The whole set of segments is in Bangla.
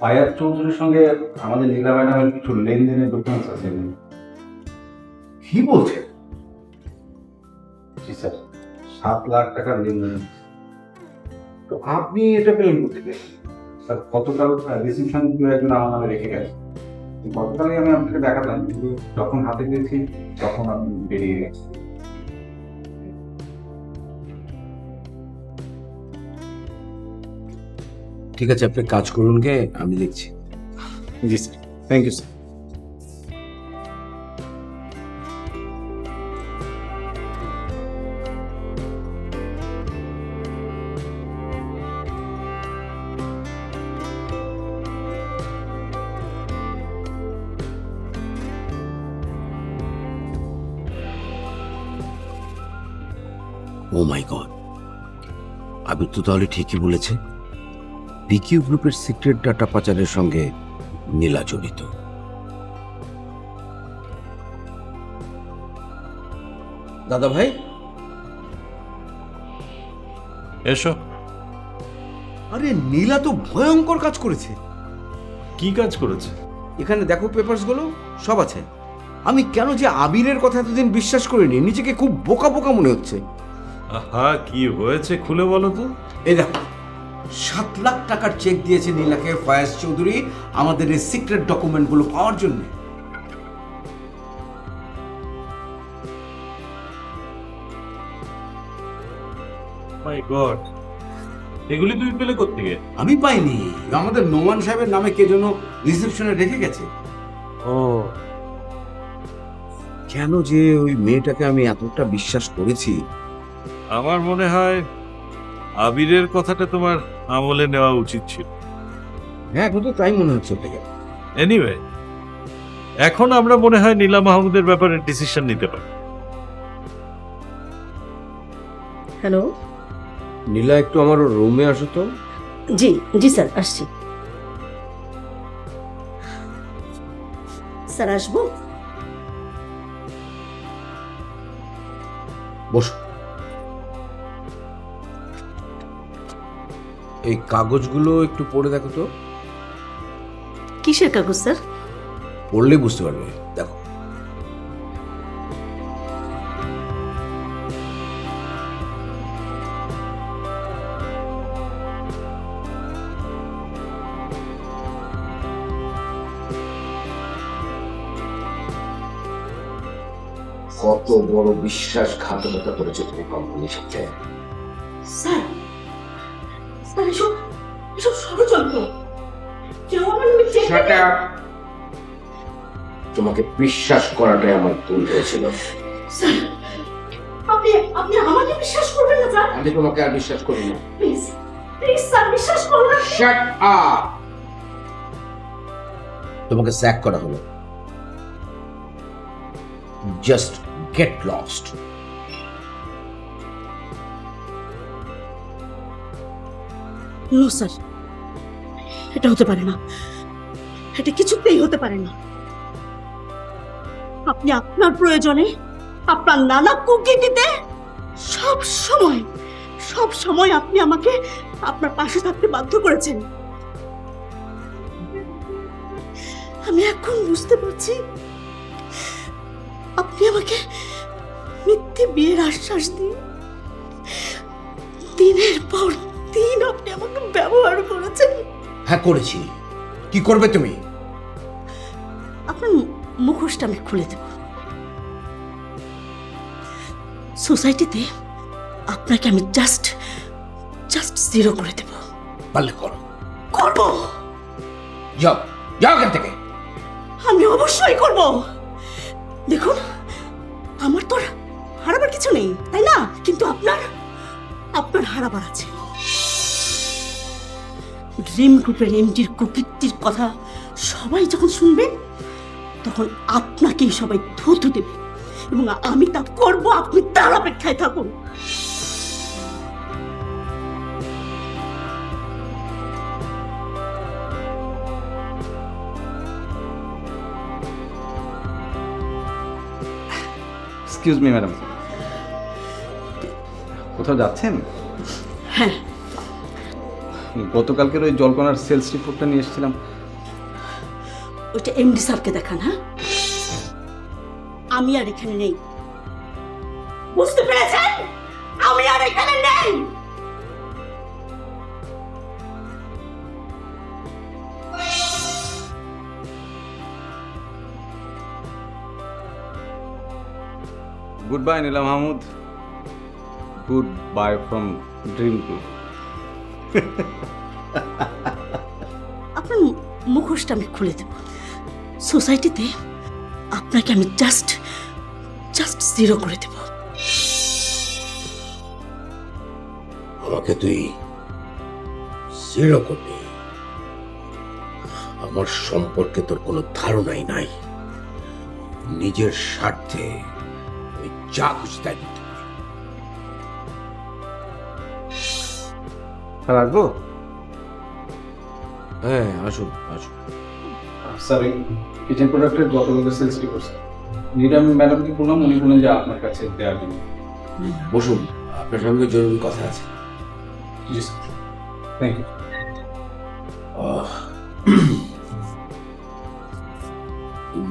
ফায়াজ চৌধুরীর সঙ্গে আমাদের নীলাবাই নামের কিছু লেনদেনের ডকুমেন্টস আছে। কি বলছে? জি স্যার, 7 লাখ টাকার লেনদেন। তো আপনি এটা পেলেন কোথেকে? স্যার গতকাল রিসিপশন একজন আমার নামে রেখে গেছে। গতকালই আমি আপনাকে দেখাতাম, কিন্তু যখন হাতে পেয়েছি তখন আপনি বেরিয়ে গেছে। ঠিক আছে, আপনি কাজ করুন গে, আমি দেখছি। জি sir, thank you sir. Oh my god, Abir তো তাহলে ঠিকই বলেছে। পিকিউ গ্রুপের সিক্রেট ডাটা পাচারের সঙ্গে নীলা জড়িত। দাদা ভাই, এসো। আরে নীলা তো ভয়ঙ্কর কাজ করেছে। কি কাজ করেছে? এখানে দেখো, পেপারসগুলো সব আছে। আমি কেন যে আবিরের কথা এতদিন বিশ্বাস করিনি, নিজেকে খুব বোকা বোকা মনে হচ্ছে। আহা, কি হয়েছে খুলে বলো তো। এই দেখো, 7 লাখ টাকার চেক দিয়েছে নীলাকে ফয়াজ চৌধুরী আমাদের এই সিক্রেট ডকুমেন্টগুলো পাওয়ার জন্য। মাই গড, এগুলি তুমি পেলে কোত্থেকে? আমি পাইনি, আমাদের নোমান সাহেবের নামে কে যেন রিসেপশনে রেখে গেছে। ও, কেন যে ওই মেয়েটাকে আমি এতটা বিশ্বাস করেছি। আমার মনে হয় আবিরের কথাটা তোমার আমলে নেওয়া উচিত ছিল। হ্যাঁ, এখন তো তাই মনে হচ্ছে থেকে। এনিওয়ে, এখন আমরা মনে হয় নীলা মাহমুদের ব্যাপারে ডিসিশন নিতে পারি। হ্যালো। নীলা, একটু আমার রুমে আসো তো। জি জি স্যার, আসছি। স্যার আসবো? বসো। এই কাগজগুলো একটু পড়ে দেখো তো। কিসের কাগজ স্যার? পড়লে বুঝতে পারবে, দেখো। কত বড় বিশ্বাসঘাতকতা করেছে তুমি কোম্পানির সাথে। স্যার, স্যার এসব এসব ষড়যন্ত্র। কেউ আমার নামে চেক Shut up! তোমাকে বিশ্বাস করাটাই আমার ভুল হয়েছিল। স্যার, আপনি আপনি আমাকে বিশ্বাস করবেন না স্যার? আমি তোমাকে আর বিশ্বাস করি না। প্লিজ প্লিজ স্যার, বিশ্বাস করুন না। Shut up! তোমাকে স্যাক করা হলো। Just get lost. No sir, এটা হতে পারে না। এটা কিছুতেই হতে পারে না। আপনি আপনার প্রয়োজনে, আপনার নানা কুকীর্তিতে সব সময় আপনি আমাকে আপনার পাশে থাকতে বাধ্য করেছেন। আমি এখন বুঝতে পারছি, আপনি আমাকে মিথ্যে বিয়ের আশ্বাস দিয়ে দিনের পর দিন আপনি আমাকে ব্যবহার করেছেন। হ্যাঁ, করেছি। কি করবে তুমি? আপনার মুখোশটা আমি খুলে দেব। সোসাইটিতে আপনাকে আমি জাস্ট জিরো করে দেব। পারলে করো। করব, যাও যাও এখান থেকে। আমি অবশ্যই করব। দেখুন, আমার তো আর হারাবার কিছু নেই, তাই না? কিন্তু আপনার হারাবার আছে। ড্রিম গ্রুপের এমডির কুকীর্তির কথা সবাই যখন শুনবেন, তখন আপনাকেই সবাই থুথু দেবে, এবং আমি তা করব। আপনি তার অপেক্ষায় থাকুন। এক্সকিউজ মি ম্যাডাম, কোথাও যাচ্ছেন? হ্যাঁ, গতকালকের ওই জলকণার সেলস রিপোর্টটা নিয়ে এসেছিলাম। ওইটা এমডি স্যারকে দেখান। হ্যাঁ, আমি আর এখানে নেই, বুঝতে পেরেছেন? আমি আর এখানে নেই। Goodbye Nila Mahmud, goodbye from dream too. আপনার মুখোশটা আমি খুলে দেব। সোসাইটিতে আপনাকে আমি জাস্ট জিরো করে দেব। আমাকে তুই জিরো করবি? আমার সম্পর্কে তোর কোনো ধারণাই নাই। নিজের স্বার্থে আমি যা খুশি তাই করতে পারি। রাখবো? হ্যাঁ, আসুন আসুন। স্যার, এই কিচেন প্রোডাক্টের গতকালকে সেলস রিপোর্ট নীলা ম্যাডামকে বললাম, উনি বলেন যে আপনার কাছে দেওয়ার জন্য। বসুন, আপনার সঙ্গে জরুরি কথা আছে। জি sir, thank you.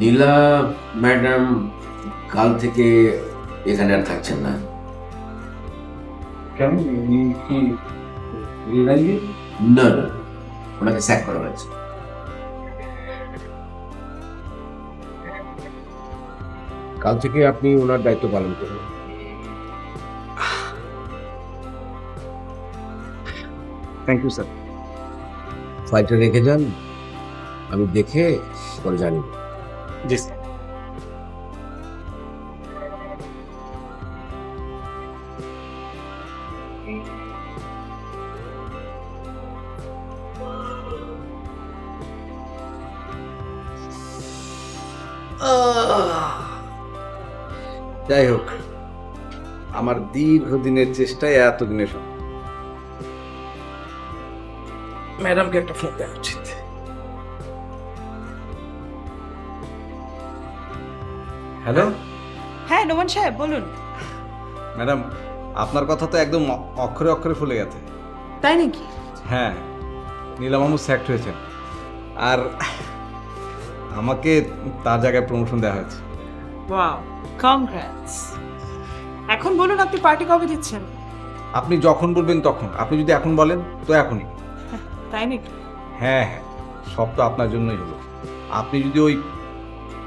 Nila madam কাল থেকে এখানে আর থাকছেন না। কেন, উনি কি রিজাইন? না না, ওনাকে স্যাক করা হয়েছে। কাল থেকে আপনি ওনার দায়িত্ব পালন করুন। Thank you sir. ফাইলটা রেখে যান, আমি দেখে পরে জানি। জি স্যার। যাই হোক, আমার দীর্ঘদিনের চেষ্টায় এতদিনের সব। ম্যাডামকে একটা ফোন দেওয়া উচিত। হ্যালো হ্যাঁ নোমান সাহেব বলুন। ম্যাডাম, আপনার কথা তো একদম অক্ষরে অক্ষরে ফুলে গেছে। তাই নাকি? হ্যাঁ, নীলা মাহমুদ স্যাক্ট হয়েছেন, আর আমাকে তার জায়গায় প্রমোশন দেওয়া হয়েছে। Wow, congrats. এখন বলুন আপনি পার্টি কবে দিচ্ছেন? আপনি যখন বলবেন তখন। আপনি যদি এখন বলেন তো এখনই। তাই নাকি? হ্যাঁ হ্যাঁ, সব তো আপনার জন্যই হলো। আপনি যদি ওই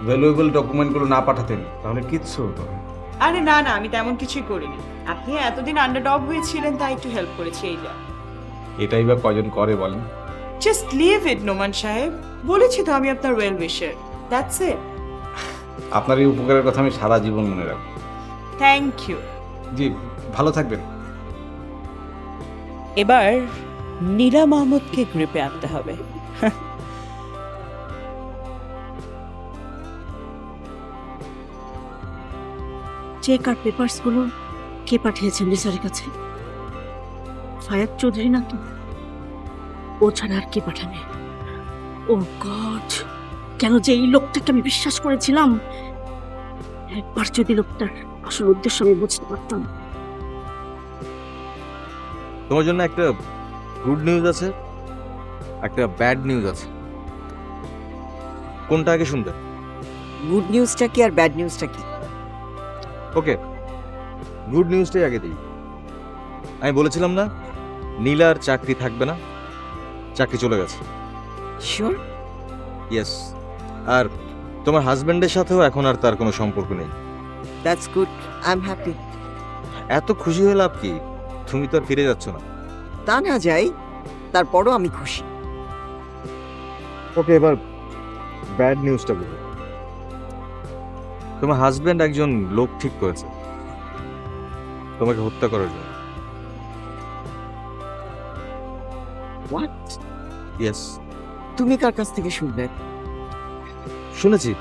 ভ্যালুয়েবল ডকুমেন্টগুলো না পাঠাতেন তাহলে কিচ্ছু হতো না। আরে না না, আমি তেমন কিছুই করিনি। আপনি এতদিন আন্ডারডগ হয়েছিলেন তাই একটু হেল্প করেছি, এই যা। এটাই বা কজন করে বলেন? জাস্ট লিভ ইট নোমান সাহেব। বলেছি তো আমি আপনার ওয়েল উইশার। That's it. আপনার এই উপকারের কথা আমি সারা জীবন মনে রাখবো। Thank you. জি, ভালো থাকবেন। এবার নীলা মাহমুদকে গ্রিপে আনতে হবে। চেক আর পেপারস গুলো কে পাঠিয়েছেন স্যারের কাছে? ফায়াদ চৌধুরী না তো? ও ছাড়া আর কে পাঠাবে? ও গড, কেন যে এই লোকটাকে আমি বিশ্বাস করেছিলাম। একবার যদি লোকটার আসল উদ্দেশ্য আমি বুঝতে পারতাম। তোমার জন্য একটা গুড নিউজ আছে, একটা ব্যাড নিউজ আছে। কোনটা আগে শুনবে? গুড নিউজটা কি আর ব্যাড নিউজটা কি? ওকে, গুড নিউজটাই আগে দিই। আমি বলেছিলাম না নীলার চাকরি থাকবে না, চাকরি চলে গেছে। শিওর? ইয়েস। আর তোমার হাজবেন্ডের সাথেও এখন আর তার কোনো সম্পর্ক নেই। That's good, I am happy. এত খুশি হয়ে লাভ কি? তুমি তো আর ফিরে যাচ্ছ না। তা না যাই, তারপরও আমি খুশি। ওকে, এবার ব্যাড নিউজটা বলি। তোমার হাজবেন্ড একজন লোক ঠিক করেছে তোমাকে হত্যা করার জন্য। হোয়াট? ইয়েস, তুমি কার কাছ থেকে শুনলে? শুনেছি।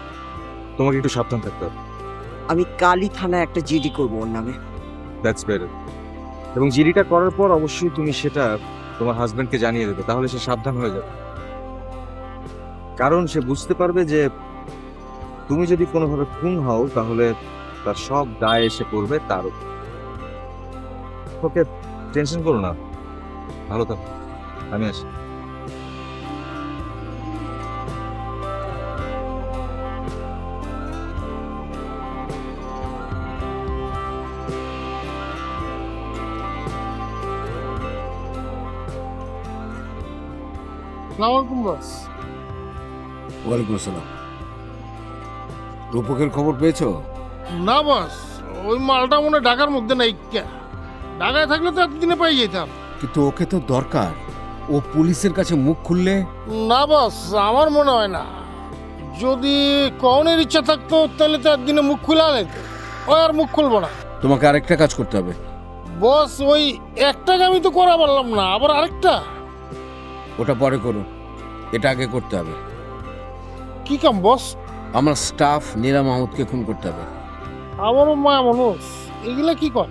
তোমাকে একটু সাবধান থাকতে হবে। আমি কালই থানায় একটা জিডি করবো ওর নামে। That's better. এবং জিডিটা করার পর অবশ্যই তুমি সেটা তোমার হাজবেন্ডকে জানিয়ে দেবে, তাহলে সে সাবধান হয়ে যাবে। কারণ সে বুঝতে পারবে যে তুমি যদি কোনোভাবে খুন হও তাহলে তার সব দায় এসে পড়বে তার উপর। ওকে, টেনশন করো না, ভালো থাকো। আমি আসি। ওয়ালাইকুম আসসালাম। রূপকের খবর পেয়েছো? না বস, ওই মালটা মনে হয় ঢাকার মধ্যে নাই। ঢাকায় থাকলে তো এতদিনে পাই যেতাম। কিন্তু ওকে তো দরকার, ও পুলিশের কাছে মুখ খুললে। না বস, আমার মনে হয় না। যদি কনের ইচ্ছা থাকতো তাহলে তো একদিনে মুখ খুলে আনে। ওই আর মুখ খুলবো না। তোমাকে আরেকটা কাজ করতে হবে। বস, ওই একটা আমি তো করা পারলাম না, আবার আরেকটা। ওটা পরে করো, এটা আগে করতে হবে। কি কাম বস? আমার স্টাফ নীরা মাহমুদকে খুন করতে হবে। আমারও মায়া মানুষ, এগুলা কি কর?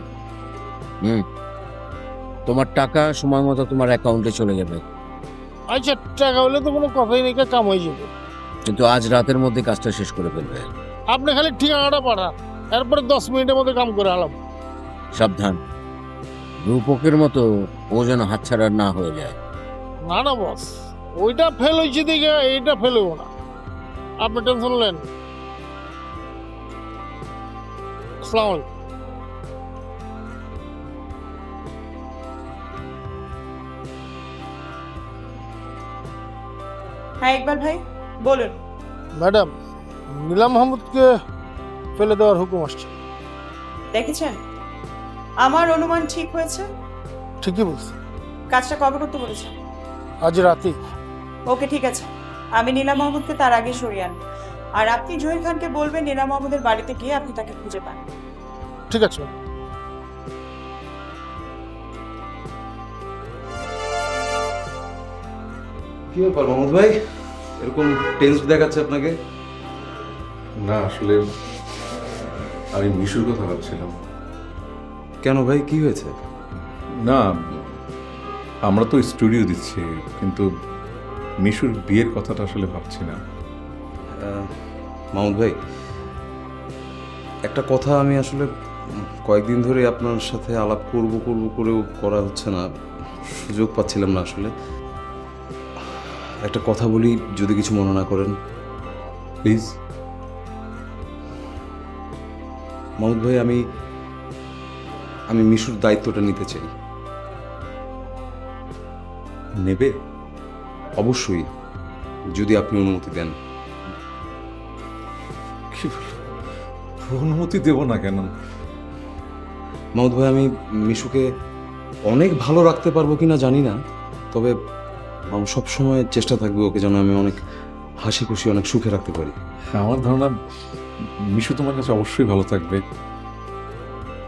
তোমার টাকা সময় মতো তোমার অ্যাকাউন্টে চলে যাবে, আচ্ছা, টাকা হলে তো কোনো কথাই নেই, কাম হয়ে যাবে। কিন্তু আজ রাতের মধ্যে কাজটা শেষ করে ফেলবে। আপনি খালি ঠিকানাটা পাঠান, এরপরে 10 মিনিটের মধ্যে কাম করে আলাম। সাবধান, রূপকের মতো ও যেন হাতছাড়া না হয়ে যায়। না না বস, ওইটা ফেল হয়েছে দিকে এইটা ফেল হইব না, আপনি টেনশন নেন। আসসালামু আলাইকুম। হ্যাঁ ইকবাল ভাই বলুন। ম্যাডাম, নীলা মাহমুদকে ফেলে দেওয়ার হুকুম আসছে। দেখেছেন আমার অনুমান ঠিক হয়েছে। ঠিকই বলছি, কাজটা কবে করতে বলেছেন? আজ রাতে। ওকে ঠিক আছে, আমি নীলা মাহমুদকে তার আগে সরিয়ে আনবো। আর আপনি জহির খানকে বলবেন নীলা মাহমুদের বাড়িতে গিয়ে আপনি তাকে খুঁজে পান। ঠিক আছে। কি ব্যাপার মাহমুদ ভাই, এরকম টেন্সড দেখাচ্ছে আপনাকে? না, আসলে আমি মিশুর কথা ভাবছিলাম। কেন ভাই, কি হয়েছে? না, আমরা তো স্টুডিও দিচ্ছি, কিন্তু মিশুর বিয়ের কথাটা আসলে ভাবছি না। মাহমুদ ভাই, একটা কথা আমি আসলে কয়েকদিন ধরে আপনার সাথে আলাপ করব করেও করা হচ্ছে না, সুযোগ পাচ্ছিলাম না আসলে। একটা কথা বলি, যদি কিছু মনে না করেন প্লিজ। মাহমুদ ভাই, আমি মিশুর দায়িত্বটা নিতে চাই। নেবে? অবশ্যই, যদি আপনি অনুমতি দেন। কি বলো? অনুমতি দেব না কেন? মাহমুদ ভাই, আমি মিশুকে অনেক ভালো রাখতে পারবো কিনা জানি না, তবে আমার সবসময় চেষ্টা থাকবে ওকে যেন আমি অনেক হাসি খুশি, অনেক সুখে রাখতে পারি। আমার ধারণা মিশু তোমার কাছে অবশ্যই ভালো থাকবে।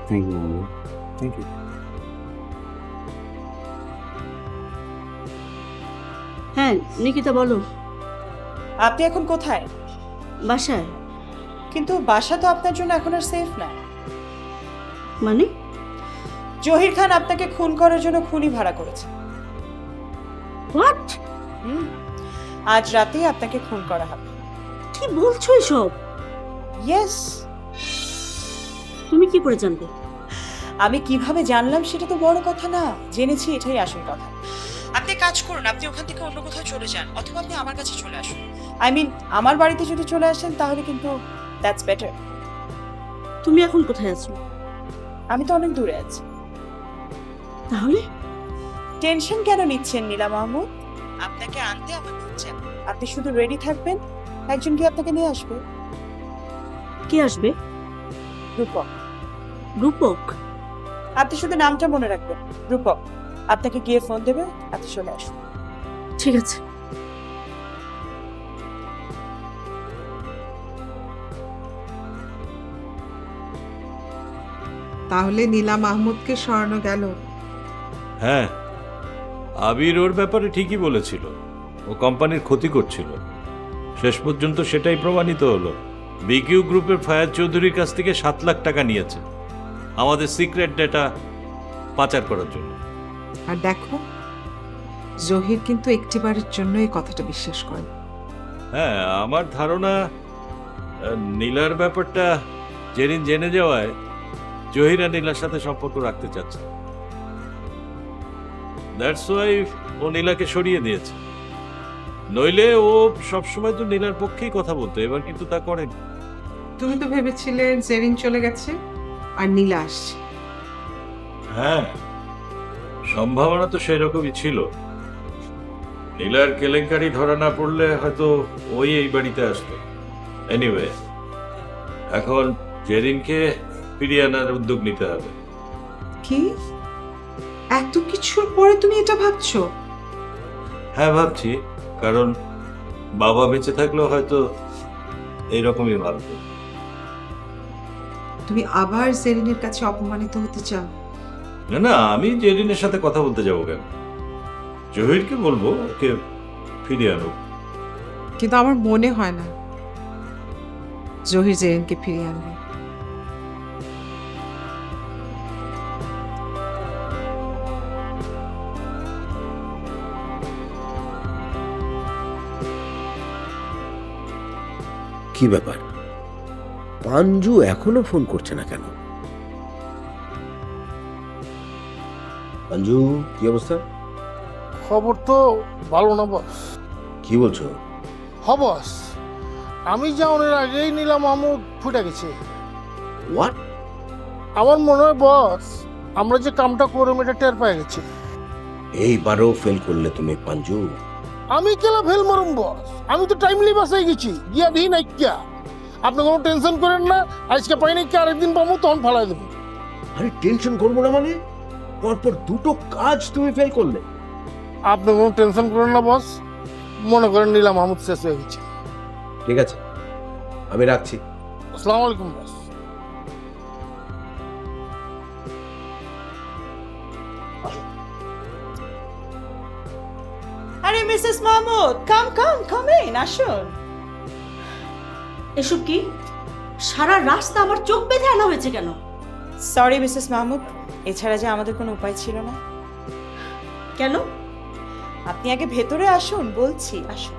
Thank you Mahmud, thank you. হ্যাঁ নিকিতা বলো। আপনি এখন কোথায়? বাসায়। কিন্তু বাসা তো আপনার জন্য এখন আর সেফ না। মানে? জহির খান আপনাকে খুন করার জন্য খুনি ভাড়া করেছে। হোয়াট? আজ রাতেই আপনাকে খুন করা হবে। কি বলছো এসব? ইয়েস। তুমি কি করে জানবে? আমি কিভাবে জানলাম সেটা তো বড় কথা না, জেনেছি এটাই আসল কথা। আপনি কাজ করুন, আপনি ওখান থেকে অন্য কোথাও চলে যান, অথবা আপনি আমার কাছে চলে আসুন। আই মিন আমার বাড়িতে যদি চলে আসেন তাহলে কিন্তু দ্যাটস বেটার। তুমি এখন কোথায় আছো? আমি তো অনেক দূরে আছি। তাহলে টেনশন কেন নিচ্ছেন নীলা মাহমুদ? আপনাকে আনতে আমার নিচ্ছেন, আপনি শুধু রেডি থাকবেন, একজন কি আপনাকে নিয়ে আসবে। কে আসবে? রূপক। রূপক? আপনি শুধু নামটা মনে রাখবেন, রূপক। আপনাকে গিয়ে ফোন দেবে, আপনি চলে আসুন। ঠিক আছে। তাহলে নীলা মাহমুদকে সরানো গেল। হ্যাঁ, আবির ওর ব্যাপারে ঠিকই বলেছিল, ও কোম্পানির ক্ষতি করছিল। শেষ পর্যন্ত সেটাই প্রমাণিত হলো। বিকিউ গ্রুপের ফায়াজ চৌধুরীর কাছ থেকে 7 লাখ টাকা নিয়েছে আমাদের সিক্রেট ডেটা পাচার করার জন্য। আর দেখো, জহির কিন্তু একটিবারের জন্য এই কথাটা বিশ্বাস করে। হ্যাঁ, আমার ধারণা নীলার ব্যাপারটা জেরিন জেনে যাওয়ায় জহিরা নীলার সাথে সম্পর্ক রাখতে চাচ্ছে। দ্যাটস ওয়াই ও নীলাকে সরিয়ে দিয়েছে। নইলে ও সবসময় তো নীলার পক্ষেই কথা বলতো, এবার কিন্তু তা করেনি। তুমি তো ভেবেছিলে জেরিন চলে গেছে আর নীলা আসছে। হ্যাঁ, সম্ভাবনা তো সেরকমই ছিল। নীলার কেলেঙ্কারি ধরা না পড়লে হয়তো ওই এই বাড়িতে আসতো। এনিওয়ে, এখন জেরিনকে ফিরিয়ে আনার উদ্যোগ নিতে হবে। কি এত কিছুর পরে তুমি এটা ভাবছো? হ্যাঁ, ভাবছি, কারণ বাবা বেঁচে থাকলেও হয়তো এইরকমই ভাবতো। তুমি আবার জেরিনের কাছে অপমানিত হতে চাও? না না, আমি জেরিনের সাথে কথা বলতে যাবো কেন? জহিরকে বলবো ওকে ফিরিয়ে আনো। কিন্তু আমার মনে হয় না জহির জেরিনকে ফিরিয়ে আনবে। কি ব্যাপার, পাঞ্জু এখনো ফোন করছে না কেন? পাঞ্জু, কি অবস্থা? খবর তো ভালো না বস। কি বলছো? হ বস, আমি যাওয়ার আগেই নীলা মাহমুদ ফুটে গেছে। হোয়াট? আমার মনে হয় বস, আমরা যে কামটা করলাম এটা টের পেয়ে গেছি। এইবারও ফেল করলে তুমি পাঞ্জু। আমি কেলা ফেল মারুম বস, আমি তো টাইমলি বাসায় গেছি, গিয়া দিই নাই কিয়া। আপনি কোনো টেনশন করেন না, আজকে পাই নাই কি আরেকদিন পাবো তখন ফালাই দেবো। আরে টেনশন করবো না মানে? পরপর দুটো কাজ তুমি ফেল করলে। আপনি কোনো টেনশন করেন না বস, মনে করেন নীলা মাহমুদ শেষ হয়ে গেছে। ঠিক আছে, আমি রাখছি। আসসালামু আলাইকুম বস। আরে Mrs Mahmud, come come come in, আসুন। এসব কি? সারা রাস্তা আমার চোখ বেঁধে আনা হয়েছে কেন? সরি মিসেস মাহমুদ, এছাড়া যে আমাদের কোনো উপায় ছিল না। কেন? আপনি আগে ভেতরে আসুন, বলছি আসুন।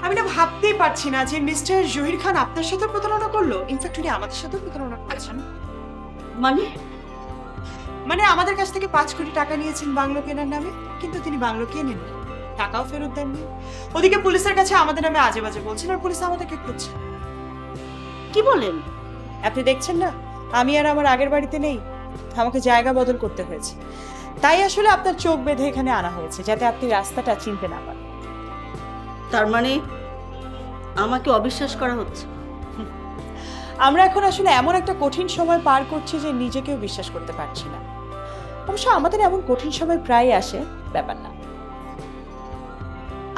আমি না ভাবতেই পারছি না যে মিস্টার জহির খান আপনার সাথে প্রতারণা করলো। ইনফ্যাক্ট উনি আমাদের সাথেও প্রতারণা করেছেন। মানে আমাদের কাছ থেকে 5 কোটি টাকা নিয়েছেন বাংলো কেনার নামে, কিন্তু তিনি বাংলো কেনেননি, টাকাও ফেরত দেননি। ওদিকে পুলিশের কাছে আমাদের নামে আজে বাজে বলছেন, আর পুলিশ আমাদেরকে খুঁজছে। কি বলেন? আপনি দেখছেন না আমি আর আমার আগের বাড়িতে নেই, আমাকে জায়গা বদল করতে হয়েছে। তাই আসলে আপনার চোখ বেঁধে এখানে আনা হয়েছে, যাতে আপনি রাস্তাটা চিনতে না পারেন। তার মানে আমাকে অবিশ্বাস করা হচ্ছে? আমরা এখন আসলে এমন একটা কঠিন সময় পার করছি যে নিজেকেও বিশ্বাস করতে পারছি না। অবশ্য আমাদের এমন কঠিন সময় প্রায় আসে, ব্যাপার না।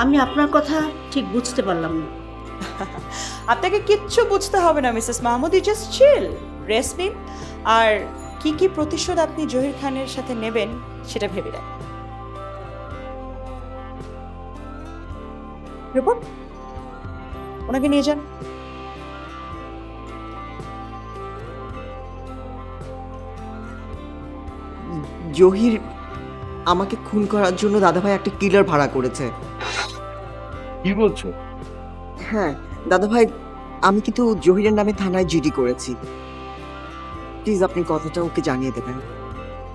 আমি আপনার কথা ঠিক বুঝতে পারলাম না। আপনাকে কিচ্ছু বুঝতে হবে না Mrs Mahmud, you just chill, rest নিন, আর কি কি প্রতিশোধ আপনি জহির খানের সাথে নেবেন সেটা ভেবে রাখুন। রূপন, ওনাকে নিয়ে যান। জহির আমাকে খুন করার জন্য দাদাভাই একটা কিলার ভাড়া করেছে। কি বলছো? হ্যাঁ দাদাভাই, আমি কিন্তু জহিরের নামে থানায় জিডি করেছি। প্লিজ আপনি কথাটা ওকে জানিয়ে দেবেন।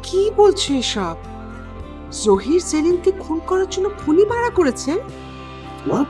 কি বলছো এসব? জহির জেরিনকে খুন করার জন্য খুনি ভাড়া করেছে? হোয়াট?